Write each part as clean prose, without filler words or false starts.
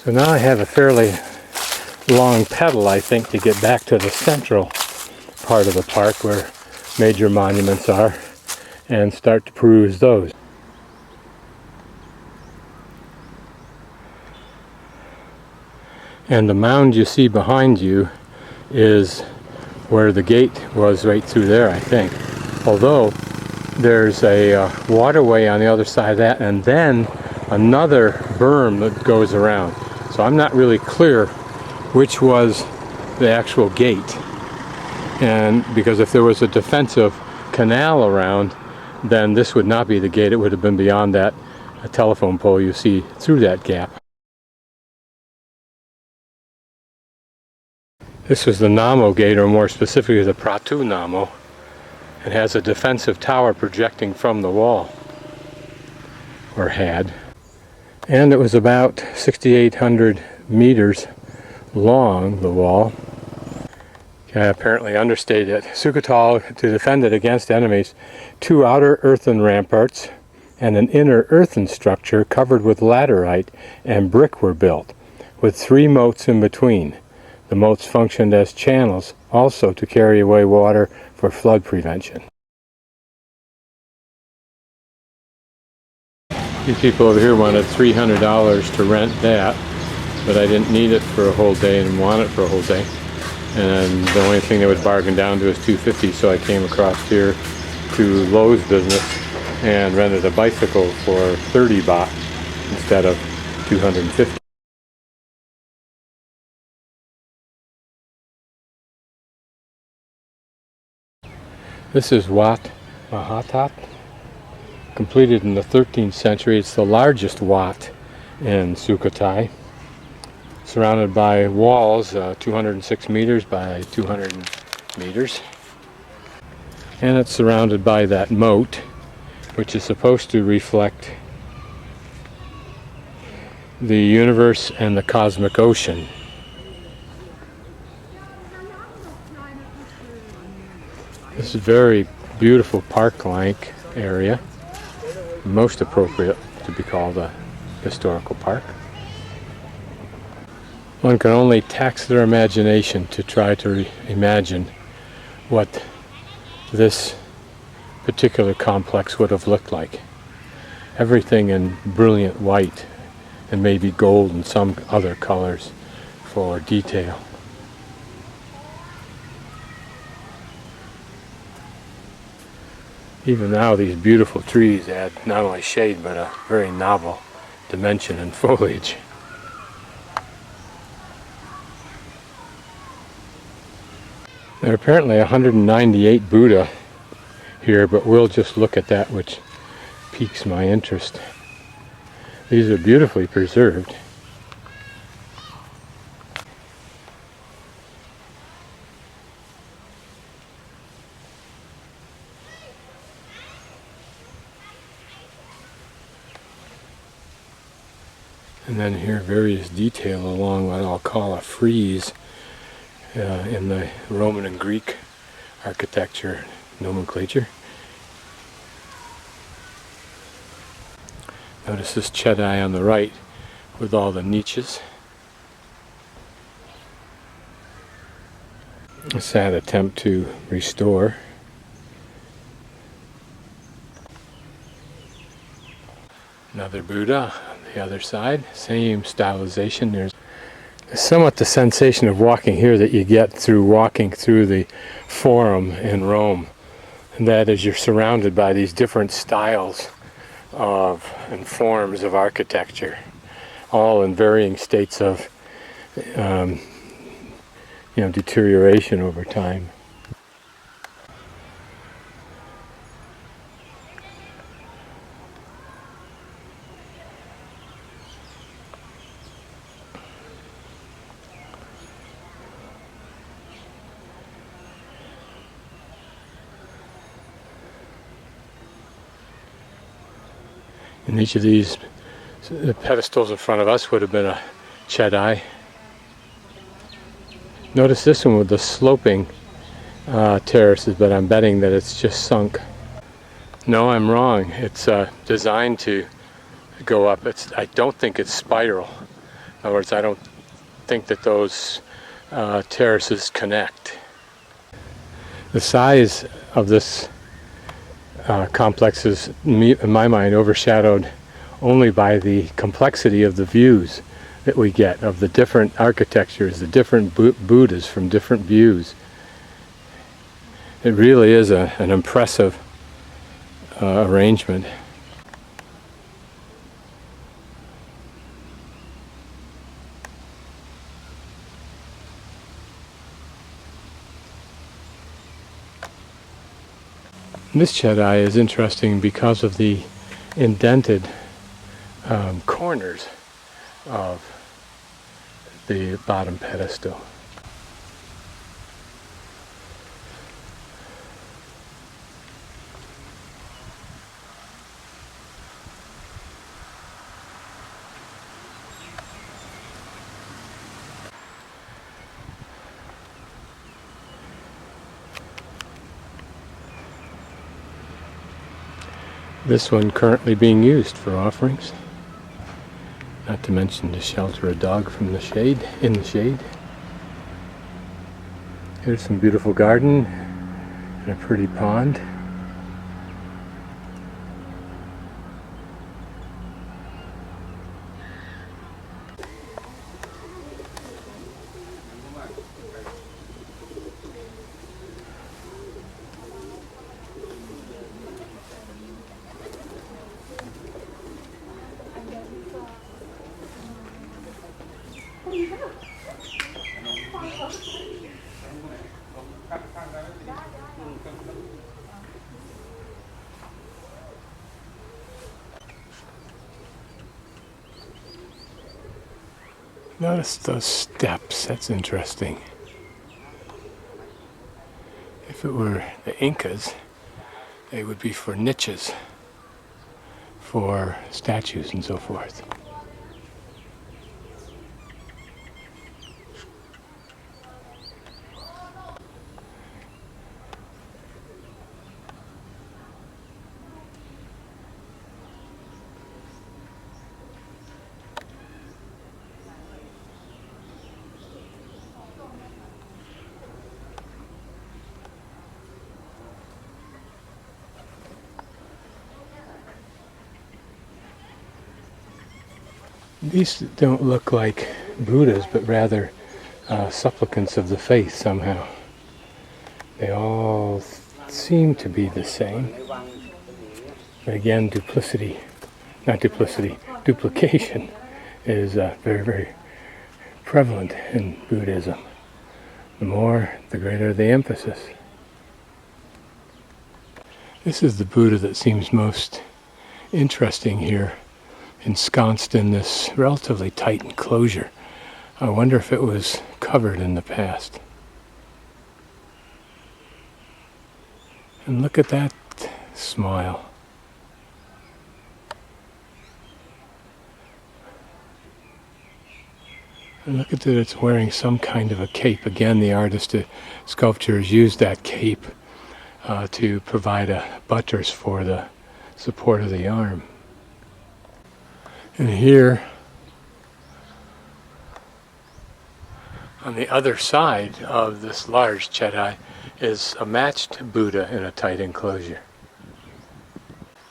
So now I have a fairly long pedal, I think, to get back to the central part of the park where major monuments are and start to peruse those. And the mound you see behind you is where the gate was, right through there, I think. Although there's a waterway on the other side of that, and then another berm that goes around. So I'm not really clear which was the actual gate. And because if there was a defensive canal around, then this would not be the gate. It would have been beyond that telephone pole you see through that gap. This was the Namo Gate, or more specifically the Phra Namo. It has a defensive tower projecting from the wall, or had. And it was about 6,800 meters long, the wall. I apparently understated it. Sukhothai, to defend it against enemies, 2 outer earthen ramparts and an inner earthen structure covered with laterite and brick were built, with 3 moats in between. The moats functioned as channels also to carry away water for flood prevention. These people over here wanted $300 to rent that, but I didn't need it for a whole day and want it for a whole day. And the only thing they would bargain down to is $250, so I came across here to Lowe's business and rented a bicycle for 30 baht instead of 250. This is Wat Mahathat, completed in the 13th century. It's the largest wat in Sukhothai, surrounded by walls, 206 meters by 200 meters. And it's surrounded by that moat, which is supposed to reflect the universe and the cosmic ocean. This is a very beautiful park-like area, most appropriate to be called a historical park. One can only tax their imagination to try to imagine what this particular complex would have looked like. Everything in brilliant white and maybe gold and some other colors for detail. Even now these beautiful trees add not only shade but a very novel dimension and foliage. There are apparently 198 Buddha here, but we'll just look at that which piques my interest. These are beautifully preserved. And then here various detail along what I'll call a frieze in the Roman and Greek architecture nomenclature. Notice this chedai on the right with all the niches. A sad attempt to restore. Another Buddha on the other side, same stylization. There's somewhat the sensation of walking here that you get through walking through the Forum in Rome, and that is you're surrounded by these different styles of and forms of architecture, all in varying states of deterioration over time. And each of these pedestals in front of us would have been a chedai. Notice this one with the sloping terraces, but I'm betting that it's just sunk. No, I'm wrong. It's designed to go up. I don't think it's spiral. other words, I don't think that those terraces connect. The size of this complex is, in my mind, overshadowed only by the complexity of the views that we get, of the different architectures, the different Buddhas from different views. It really is an impressive arrangement. This Chedai is interesting because of the indented corners of the bottom pedestal. This one currently being used for offerings, not to mention to shelter a dog from the shade, in the shade. Here's some beautiful garden and a pretty pond. Notice those steps, that's interesting. If it were the Incas, they would be for niches, for statues and so forth. These don't look like Buddhas, but rather supplicants of the faith somehow. They all seem to be the same. But again, duplication is very, very prevalent in Buddhism. The more, the greater the emphasis. This is the Buddha that seems most interesting here, ensconced in this relatively tight enclosure. I wonder if it was covered in the past. And look at that smile. And look at that, it's wearing some kind of a cape. Again, the artist, sculptor has used that cape to provide a buttress for the support of the arm. And here, on the other side of this large Chedai, is a matched Buddha in a tight enclosure.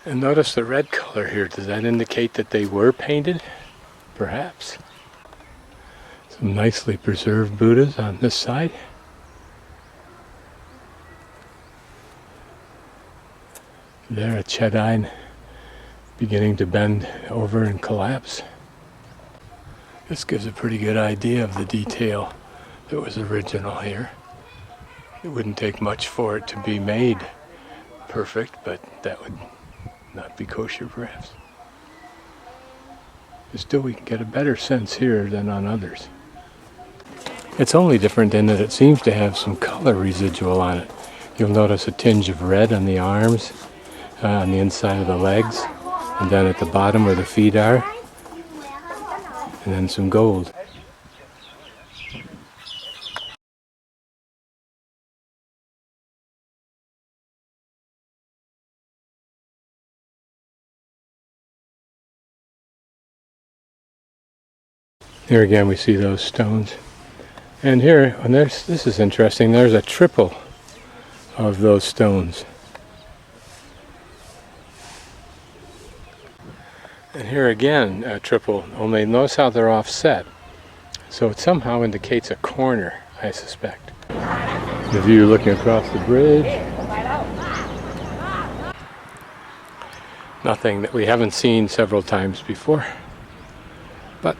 And notice the red color here. Does that indicate that they were painted? Perhaps. Some nicely preserved Buddhas on this side. There, a Chedai beginning to bend over and collapse. This gives a pretty good idea of the detail that was original here. It wouldn't take much for it to be made perfect, but that would not be kosher perhaps. But still, we can get a better sense here than on others. It's only different in that it seems to have some color residual on it. You'll notice a tinge of red on the arms, on the inside of the legs, and then at the bottom where the feet are, and then some gold. Here again we see those stones. And here, and this is interesting, there's a triple of those stones. And here again, a triple, only notice how they're offset. So it somehow indicates a corner, I suspect. The view looking across the bridge. Nothing that we haven't seen several times before. But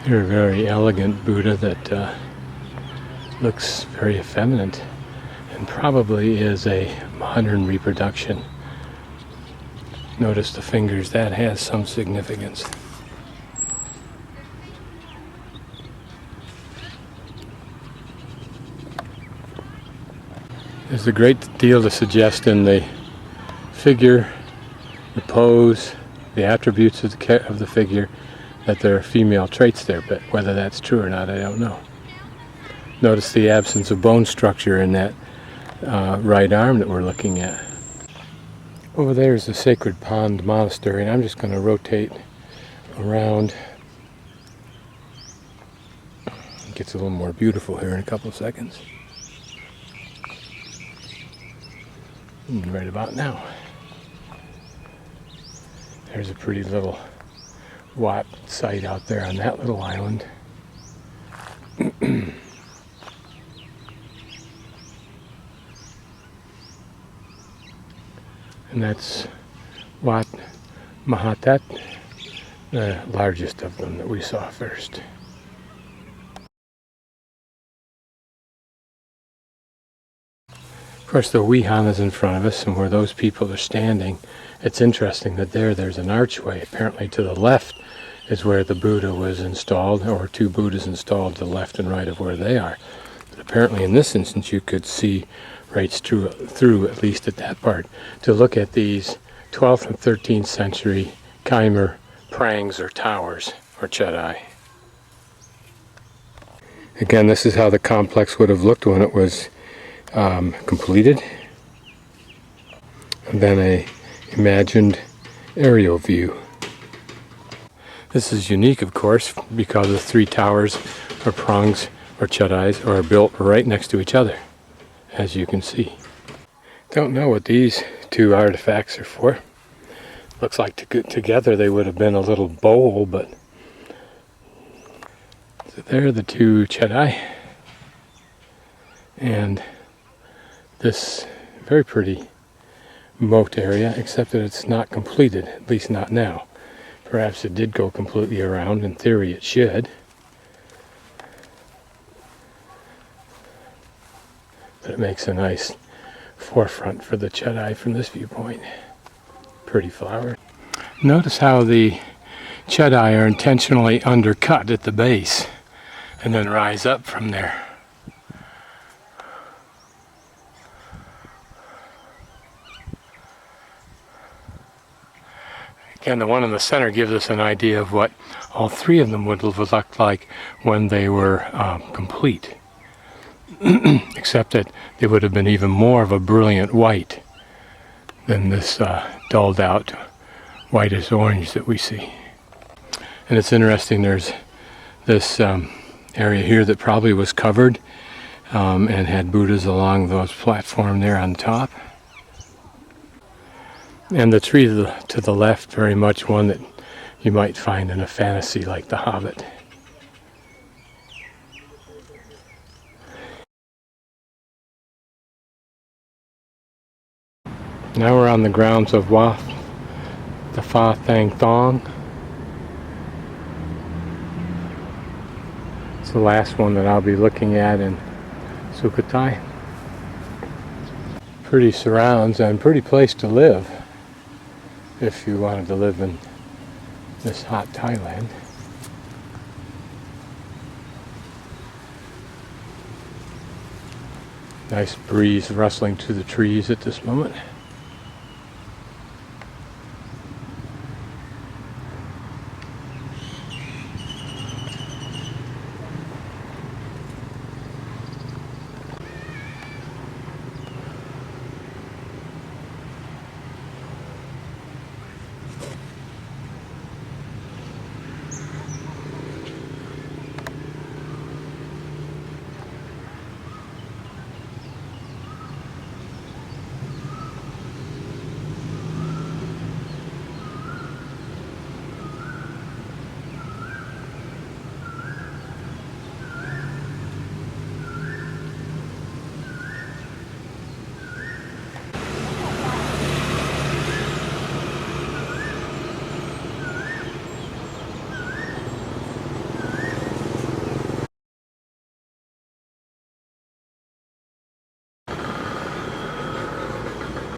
here a very elegant Buddha that looks very effeminate and probably is a modern reproduction. Notice the fingers, that has some significance. There's a great deal to suggest in the figure, the pose, the attributes of the figure, that there are female traits there, but whether that's true or not, I don't know. Notice the absence of bone structure in that right arm that we're looking at. Over there is the Sacred Pond Monastery, and I'm just going to rotate around. It gets a little more beautiful here in a couple of seconds. Right about now. There's a pretty little Wat site out there on that little island. And that's Wat Mahathat, the largest of them that we saw first. Of course, the Wihan is in front of us, and where those people are standing, it's interesting that there's an archway. Apparently to the left is where the Buddha was installed, or two Buddhas installed to the left and right of where they are. But apparently in this instance you could see right through, at least at that part, to look at these 12th and 13th century Khmer prangs or towers, or chedai. Again, this is how the complex would have looked when it was completed. And then a imagined aerial view. This is unique, of course, because the three towers or prongs or chedais are built right next to each other, as you can see. Don't know what these two artifacts are for. Looks like together they would have been a little bowl, but so there are the two chedai, and this very pretty moat area, except that it's not completed, at least not now. Perhaps it did go completely around. In theory it should. But it makes a nice forefront for the chedai from this viewpoint. Pretty flower. Notice how the chedai are intentionally undercut at the base and then rise up from there. Again, the one in the center gives us an idea of what all three of them would have looked like when they were complete. Except that they would have been even more of a brilliant white than this dulled out whitish orange that we see. And it's interesting, there's this area here that probably was covered and had Buddhas along those platform there on top. And the tree to the left, very much one that you might find in a fantasy like The Hobbit. Now we're on the grounds of Wat Si Sawai Thong. It's the last one that I'll be looking at in Sukhothai. Pretty surrounds and pretty place to live if you wanted to live in this hot Thailand. Nice breeze rustling through the trees at this moment.